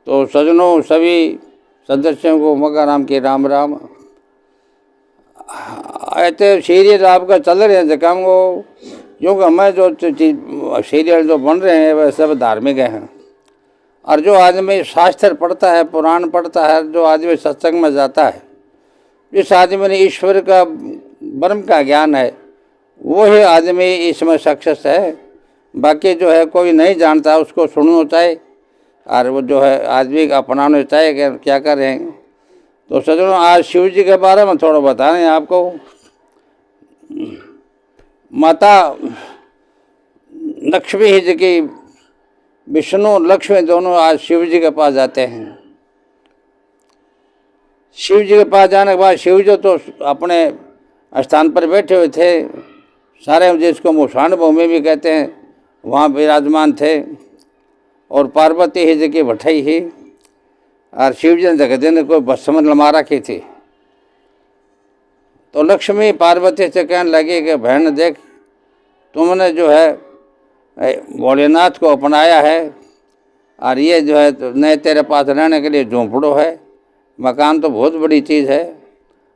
तो सज्जनों, सभी सदस्यों को मकाराम के राम राम। ऐसे सीरियल आपका चल रहे हैं काम को, क्योंकि हमें जो सीरियल जो बन रहे हैं वह सब धार्मिक हैं। और जो आदमी शास्त्र पढ़ता है, पुराण पढ़ता है, जो आदमी सत्संग में जाता है, जिस आदमी ने ईश्वर का ब्रह्म का ज्ञान है, वो ही आदमी इसमें सक्सेस है। बाकी जो है कोई नहीं जानता, उसको सुनना चाहिए और वो जो है आदमी का अपनाना चाहिए कि क्या करें। तो सज्जनों, आज शिव जी के बारे में थोड़ा बता रहे हैं आपको। माता लक्ष्मी जी की, विष्णु लक्ष्मी दोनों आज शिव जी के पास जाते हैं। शिव जी के पास जाने के बाद शिव जी तो अपने स्थान पर बैठे हुए थे, सारे जिसको मुसान भूमि भी कहते हैं, वहाँ विराजमान थे। और पार्वती ही जी की भठाई ही, और शिव जी ने जगत ने कोई भस्म लमा रखी थी। तो लक्ष्मी पार्वती से कहने लगी कि बहन देख, तुमने जो है भोलेनाथ को अपनाया है, और ये जो है तो नए तेरे पास रहने के लिए झोंपड़ो है, मकान तो बहुत बड़ी चीज़ है,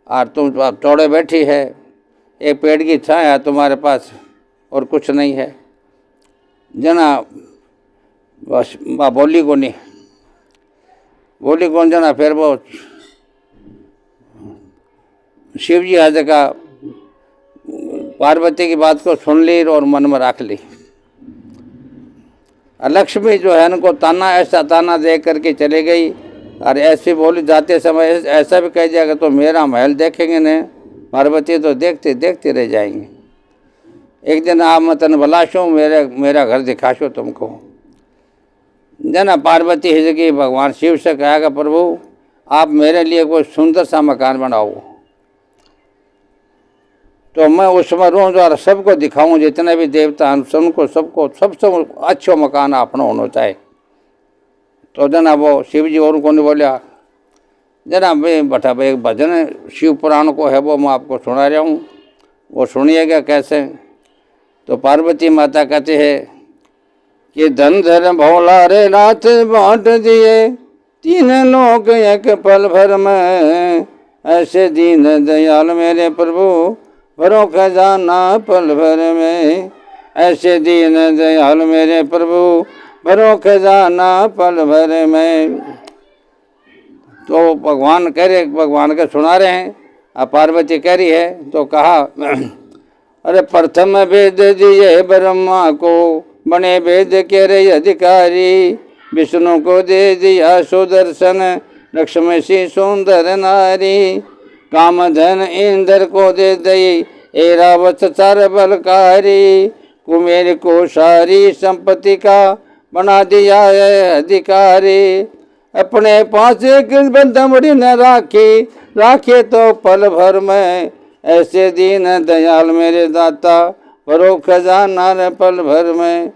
और तुम चौड़े बैठी है, एक पेड़ की छाया है तुम्हारे पास, और कुछ नहीं है। जना बस बोली को नहीं, बोली कौन जना। फिर वो शिव जी हज का पार्वती की बात को सुन ली और मन में रख ली। लक्ष्मी जो है उनको ताना, ऐसा ताना दे करके चली गई, और ऐसी बोली जाते समय ऐसा भी कह दिया कि तो मेरा महल देखेंगे न, पार्वती तो देखते देखते रह जाएंगे। एक दिन आप मतन बलाशो, मेरा घर दिखाशो तुमको। जना पार्वती हिज की भगवान शिव से कहा कि प्रभु आप मेरे लिए कोई सुंदर सा मकान बनाओ, तो मैं उसमें रोज और सबको दिखाऊं, जितने भी देवता हैं सबको, सबसे अच्छा मकान अपना होना चाहिए। तो जना वो शिव जी और को नहीं बोलिया। जना भाई बटा भाई, एक भजन शिव पुराण को है, वो मैं आपको सुना रहा हूँ, वो सुनिएगा कैसे। तो पार्वती माता कहते हैं कि धन धर्म भोला रे नाथ बांट दिए, तीन लोक एक पल भर में, ऐसे दीन दयाल मेरे प्रभु भरो खजाना पल भर में, ऐसे दीन दयाल मेरे प्रभु भरो खजाना पल भर में। तो भगवान कह रहे, भगवान के सुना रहे हैं, अब पार्वती कह रही है। तो कहा अरे प्रथम वेद दिए ब्रह्मा को, बने वेद के रे अधिकारी, विष्णु को दे दिया सुदर्शन, लक्ष्मी सी सुंदर नारी, काम धन इंद्र को दे दई, ऐरावत चार बलकारी, कुमेर को सारी संपत्ति का बना दिया है अधिकारी, अपने पास एक बंधमड़ी न राखे तो पल भर में, ऐसे दीन दयाल मेरे दाता भरो खजाना न पल भर में।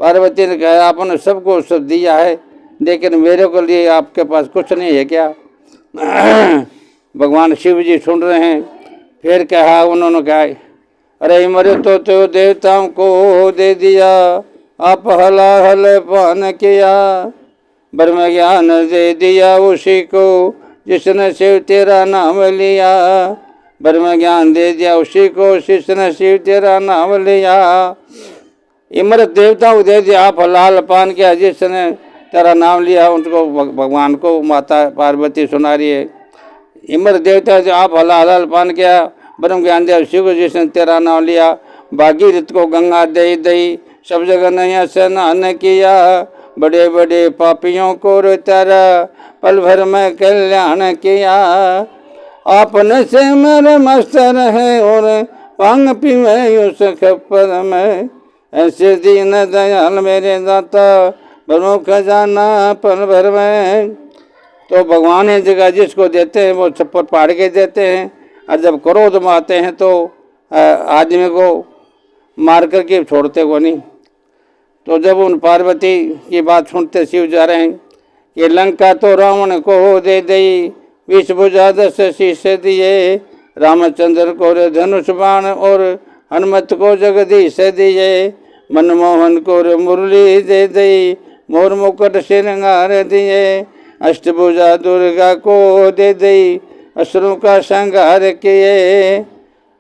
पार्वती ने कहा आपने सबको सब दिया है, लेकिन मेरे को लिए आपके पास कुछ नहीं है क्या। भगवान शिव जी सुन रहे हैं। फिर कहा, उन्होंने कहा अरे मरे तो देवताओं को दे दिया, आप हलाहल पान किया, ब्रह्म ज्ञान दे दिया उसी को जिसने शिव तेरा नाम लिया, ब्रह्म ज्ञान दे दिया उसी को जिसने शिव तेरा नाम लिया, इमरत देवता को दे दिया, आप हलाल पान किया, जिसने तेरा नाम लिया। उनको भगवान को माता पार्वती सुना रही है। इमरत देवता से आप हलाल पान किया, ब्रह्म ज्ञान दिया उसी को जिसने तेरा नाम लिया, भागीरथ को गंगा दे दई, सब जगह नया स्नान किया, बड़े बड़े पापियों को तेरा पल भर में कल्याण किया, आपने से मेरे मस्तर है और भांग पीवे उस खप्पर में, ऐसे दीन दयाल मेरे दाता भरो खजाना पल भर में। तो भगवान है जगह जिसको देते हैं वो छप्पर पाड़ के देते हैं, और जब क्रोध में आते हैं तो आदमी को मार करके छोड़ते को नहीं। तो जब उन पार्वती की बात सुनते शिव जा रहे हैं कि लंका तो रावण को दे दई, विष भुजा 10 शीश दिए, रामचंद्र को रे धनुष बाण और हनुमत को जगदीश दिए, मनमोहन को रे मुरली दे दई, मोर मुकुट श्रृंगार दिए, अष्टभुजा दुर्गा को दे दई, असुरों का संहार किए।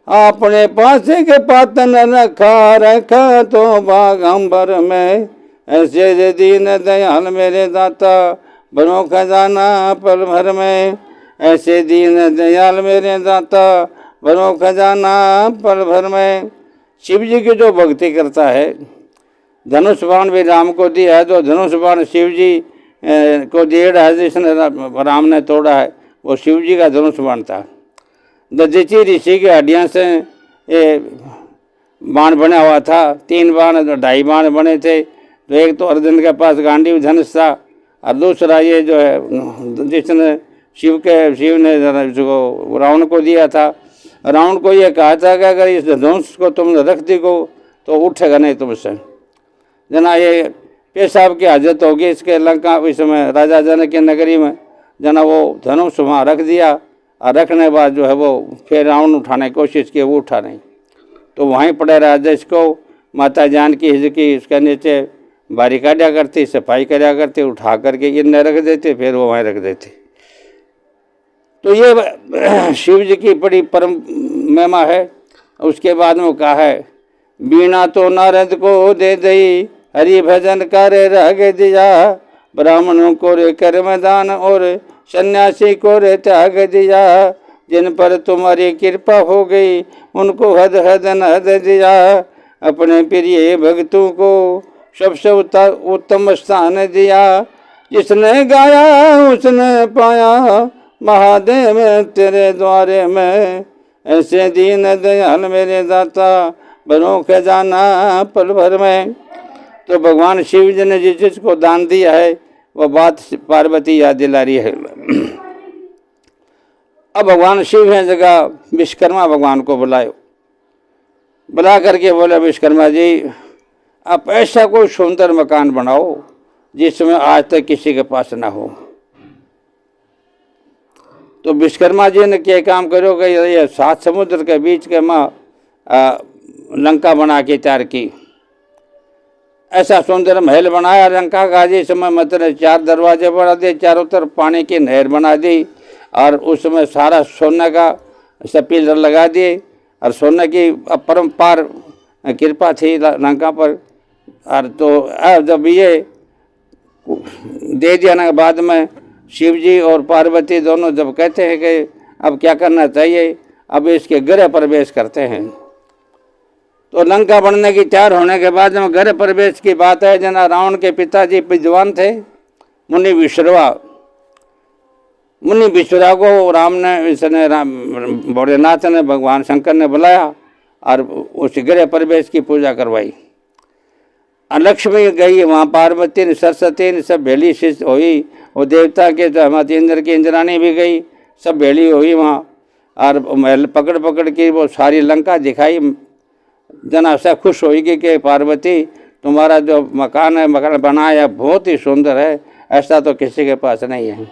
अपने पासे के पातन रखा रखा तो बागंबर में, ऐसे दीन दयाल मेरे दाता बनो खजाना पल भर में। ऐसे दीन दयाल मेरे दाता बनो खजाना पल भर में। शिव जी की जो भक्ति करता है, धनुष बाण भी राम को दिया है, तो धनुष बाण शिव जी को दिया है, जिसने राम ने तोड़ा है वो शिव जी का धनुष बाण था। दधीची ऋषि की हड्डियाँ से ये बाण बना हुआ था, 3 बाण 2.5 बाण बने थे। तो एक तो अर्जुन के पास गांडीव धनुष था, और दूसरा ये जो है जिसने शिव ने जो रावण को दिया था। रावण को ये कहा था कि अगर इस धनुष को तुम रख दिगो तो उठेगा नहीं तुमसे। जना ये पेशाब की हाजत होगी इसके लंका, इस समय राजा जनक की नगरी में। जना वो धनुष वहाँ रख दिया, और रखने के बाद जो है वो फिर रावण उठाने की कोशिश की, वो उठा नहीं, तो वहीं पड़े रहा। जिसको माता जानकी की इसके नीचे बारी काटा करती, सफाई कराया करती, उठा करके इन्हें रख देते, फिर वो वहीं रख देते। तो ये शिव जी की बड़ी परम महिमा है। उसके बाद में कहा है, बीणा तो नारद को दे दई, हरि भजन कर रग दिया, ब्राह्मणों को रे कर्म दान और सन्यासी को रे त्याग दिया। जिन पर तुम्हारी कृपा हो गई उनको हद हद नद दिया, अपने प्रिय भक्तों को सबसे उत्तम स्थान दिया। जिसने गाया उसने पाया, महादेव तेरे द्वारे में। ऐसे दीन दयाल मेरे दाता बनो खजाना पल भर में। तो भगवान शिव जी ने जिसको दान दिया है वो बात पार्वती याद दिला रही है। अब भगवान शिव है जगह विश्वकर्मा भगवान को बुलायो, बुला करके बोले, विश्वकर्मा जी आप ऐसा कोई सुंदर मकान बनाओ जिसमें आज तक किसी के पास ना हो। तो विश्वकर्मा जी ने क्या काम करो कि ये 7 समुद्र के बीच के माँ लंका बना के तैयार की। ऐसा सुंदर महल बनाया लंका का, जिसमें मतलब 4 दरवाजे बना दिए, चारों तरफ पानी की नहर बना दी, और उसमें सारा सोने का सब पिलर लगा दिए, और सोने की अपरंपार कृपा थी लंका पर। और तो जब ये दे दिया के बाद में शिव जी और पार्वती दोनों जब कहते हैं कि अब क्या करना चाहिए, अब इसके गृह प्रवेश करते हैं। तो लंका बनने की तैयार होने के बाद में गृह प्रवेश की बात है। जना रावण के पिताजी विद्वान थे, मुनि विश्रवा। मुनि विश्रवा को राम ने इसने भोलेनाथ ने भगवान शंकर ने बुलाया और उस गृह प्रवेश की पूजा करवाई। लक्ष्मी गई वहाँ, पार्वती ने, सरस्वती ने सब भेली शिष्ट हुई, वो देवता के तो हमारे इंद्र की इंद्राणी भी गई, सब भेली हुई वहाँ। और महल पकड़ पकड़ के वो सारी लंका दिखाई। जना से खुश होगी कि पार्वती तुम्हारा जो मकान है, मकान बनाया बहुत ही सुंदर है, ऐसा तो किसी के पास नहीं है।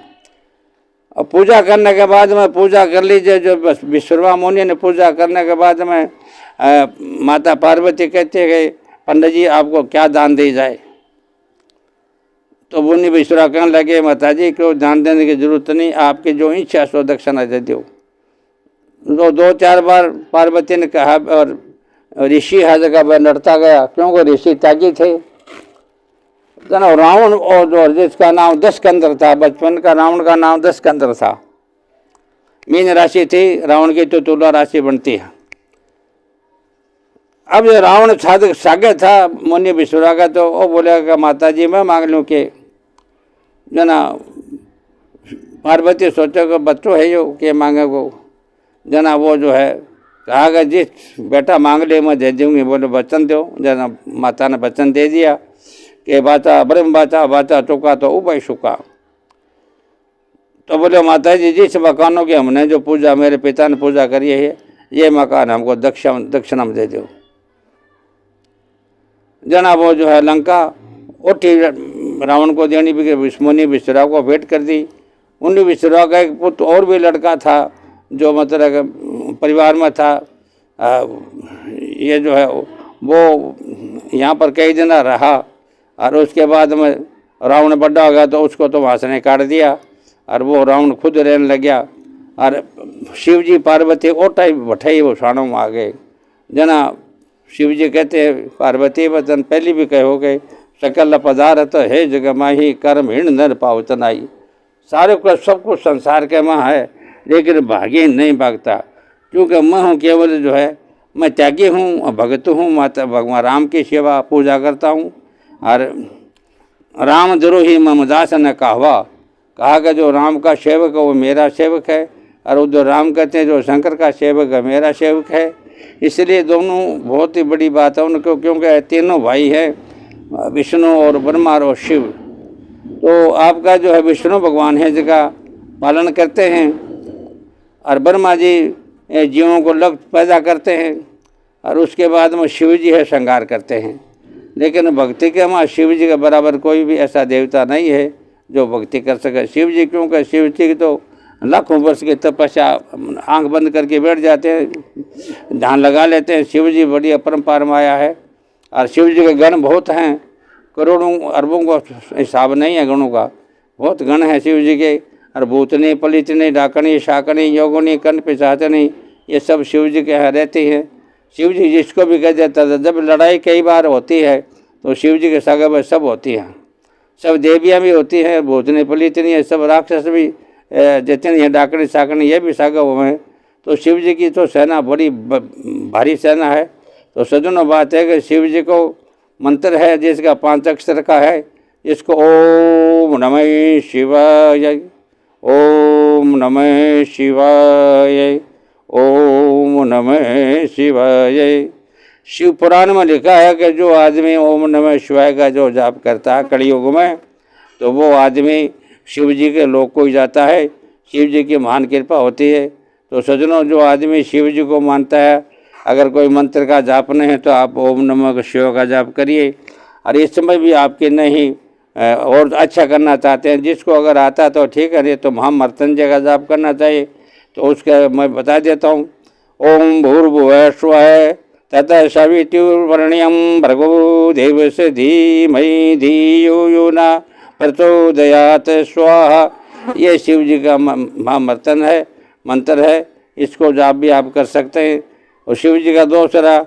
और पूजा करने के बाद में पूजा कर लीजिए। जो बस विश्वकर्मा मुनि ने पूजा करने के बाद में माता पार्वती कहती है कि पंडित जी आपको क्या दान दी जाए। तो मुनि विश्वकर्मा कहने लगे, माता जी को दान देने की जरूरत नहीं, आपकी जो इच्छा सो दक्षिणा दे दो। तो 2-4 बार पार्वती ने कहा, और ऋषि हर जगह पर लड़ता गया, क्योंकि ऋषि त्यागी थे। जना रावण और जो जिसका नाम दशकंदर था, बचपन का रावण का नाम दशकंदर था। मीन राशि थी रावण की, तो तुला राशि बनती है। अब जो रावण सागे था मुनि विश्वकर्मा का, तो वो बोलेगा माता जी मैं मांग लूँ कि जना पार्वती सोचो कि बच्चों है यो के मांगे को। जना वो जो है कहा कि जिस बेटा मांग ले मैं दे दूँगी। बोले वचन दो। जना माता ने वचन दे दिया कि बाचा ब्रह्म बाचा बाचा चुका तो उपाय सुखा। तो बोले माता जी जिस मकानों की हमने जो पूजा मेरे पिता ने पूजा करी है, ये मकान हमको दक्षिणा में दे दो। जना वो जो है लंका उठी रावण को देनी भी, मुनि विश्वकर्मा को भेंट कर दी। मुनि विश्वकर्मा का एक पुत्र और भी लड़का था जो मतलब परिवार में था। ये जो है वो यहाँ पर कई दिन रहा, और उसके बाद में रावण बड़ा हो गया तो उसको तो वहाँ से काट दिया और वो रावण खुद रहने लग गया। और शिव जी पार्वती ओटा ही बठाई वो साणों में आ गए। जना शिव जी कहते हैं पार्वती वतन पहली भी कहो गए सकल पदार्थ है जग माही कर्म हिण नर पावतन आई। सारे को सब कुछ संसार के माँ है, लेकिन भाग्य नहीं भागता, क्योंकि मैं हूँ केवल जो है मैं त्यागी हूँ, भगत हूँ, माता भगवान राम की सेवा पूजा करता हूँ। और राम द्रोही ममदास ने कहा कि जो राम का सेवक है वो मेरा सेवक है, और जो राम कहते हैं जो शंकर का सेवक है मेरा सेवक है। इसलिए दोनों बहुत ही बड़ी बात है उनको, क्योंकि तीनों भाई हैं विष्णु और ब्रह्मा और शिव। तो आपका जो है विष्णु भगवान है जिसका पालन करते हैं, और ब्रह्मा जी जीवों को लग पैदा करते हैं, और उसके बाद में शिव जी है श्रृंगार करते हैं। लेकिन भक्ति के माँ शिव जी के बराबर कोई भी ऐसा देवता नहीं है जो भक्ति कर सके शिव जी, क्योंकि शिव जी की तो लाखों वर्ष की तपस्या, आंख बंद करके बैठ जाते हैं, ध्यान लगा लेते हैं। शिव जी बड़ी अपरंपार माया है, और शिव जी के गण बहुत हैं, करोड़ों अरबों का हिसाब नहीं है गणों का, बहुत गण है शिव जी के। और भूतनी पलितनी डाकनी शाकनी योगनी कन पिशाचनी ये सब शिव जी के यहाँ रहती हैं। शिव जी जिसको भी कह देता था, जब लड़ाई कई बार होती है तो शिव जी के सागर में सब होती हैं, सब देवियाँ भी होती हैं, भूतनी पलितनी है, सब राक्षस भी जितनी है डाकनी शाकनी ये भी सागर हुए हैं। तो शिव जी की तो सेना बड़ी भारी सेना है। तो सजनों बात है कि शिव जी को मंत्र है जिसका 5 अक्षर का है, जिसको ओम नमः शिवाय, ओम नमः शिवाय, ओम नमः शिवाय। शिव पुराण में लिखा है कि जो आदमी ओम नमः शिवाय का जो जाप करता है कलयुग में, तो वो आदमी शिव जी के लोक को ही जाता है, शिव जी की महान कृपा होती है। तो सजनों जो आदमी शिव जी को मानता है, अगर कोई मंत्र का जाप नहीं है तो आप ओम नमः शिवाय का जाप करिए। और इस समय भी आपके नहीं और अच्छा करना चाहते हैं, जिसको अगर आता है तो ठीक है, नहीं तो महामृत्युंजय का जाप करना चाहिए। तो उसका मैं बता देता हूँ। ओम भूर्भुवः स्वः ततः सवितुर्वरेण्यं भर्गो देवस्य धीमहि धियो यो न प्रचोदयात् स्वाहा। ये शिव जी का महामर्तन है, मंत्र है, इसको जाप भी आप कर सकते हैं। और शिव जी का दूसरा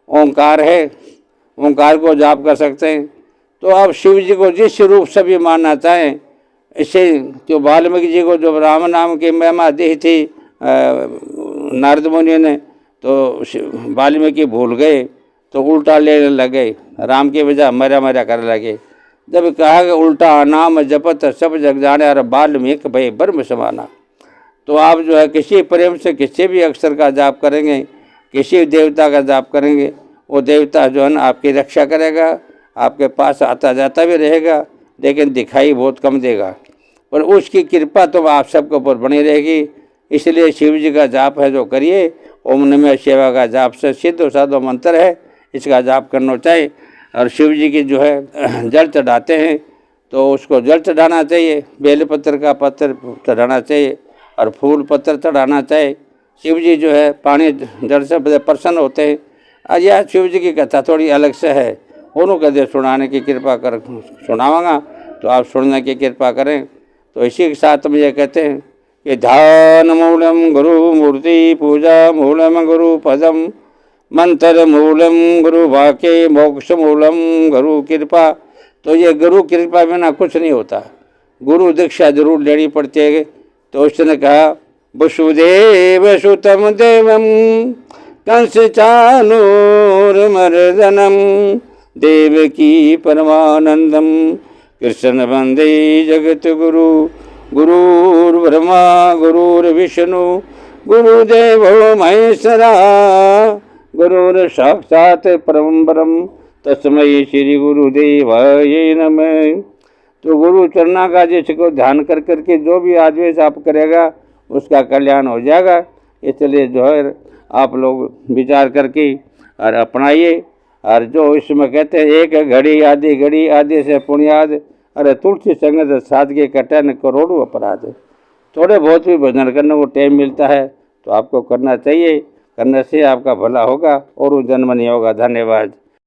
ओंकार है, ओंकार को जाप कर सकते हैं। तो आप शिव जी को जिस रूप से भी मानना चाहें, इससे जो वाल्मीकि जी को जो राम नाम की महिमा दी थी नारद मुनि ने, तो वाल्मीकि भूल गए तो उल्टा लेने लगे, राम की बजाय मरा मरा करने लगे। जब कहा कि उल्टा नाम जपत सब जग जाने और वाल्मीकि भय ब्रह्म समाना। तो आप जो है किसी प्रेम से किसी भी अक्षर का जाप करेंगे, किसी देवता का जाप करेंगे, वो देवता जो है ना आपकी रक्षा करेगा, आपके पास आता जाता भी रहेगा, लेकिन दिखाई बहुत कम देगा, पर उसकी कृपा तो आप सबके ऊपर बनी रहेगी। इसलिए शिव जी का जाप है जो करिए, ओम नमः शिवाय का जाप से सिद्ध साधो मंत्र है, इसका जाप करना चाहिए। और शिव जी की जो है जल चढ़ाते हैं तो उसको जल चढ़ाना चाहिए, बेलपत्र का पत्थर चढ़ाना चाहिए और फूल पत्थर चढ़ाना चाहिए। शिव जी जो है पानी जल से बड़े प्रसन्न होते हैं। आज यह शिव जी की कथा थोड़ी अलग से है, उन्होंने कदे सुनाने की कृपा कर सुनाऊंगा, तो आप सुनने की कृपा करें। तो इसी के साथ में ये कहते हैं कि ध्यान मूलम गुरु मूर्ति पूजा मूलम गुरु पदम मंत्र मूलम गुरु वाक्य मोक्ष मूलम गुरु कृपा। तो ये गुरु कृपा बिना कुछ नहीं होता, गुरु दीक्षा जरूर लेनी पड़ती है। तो उसने कहा वसुदेव सुतम देवम कंस चानूरमर्दनम देवकी परमानंदम कृष्ण वंदे जगत गुरु गुरुर्ब्रह्मा गुरुर्विष्णु गुरुदेवो महेश्वरा गुरुर साक्षात परम ब्रह्म तस्मै श्री गुरुदेवाय नमः। तो गुरु चरणा का जिसको ध्यान कर करके जो भी आदेश आप करेगा उसका कल्याण हो जाएगा। इसलिए जो है आप लोग विचार करके और अपनाइए। और जो इसमें कहते हैं एक घड़ी आदि से पुण्याद, अरे तुलसी संगत सादगी कटन करोड़ों अपराध। थोड़े बहुत भी भजन करने को टाइम मिलता है तो आपको करना चाहिए, करने से आपका भला होगा और जन्म नहीं होगा। धन्यवाद।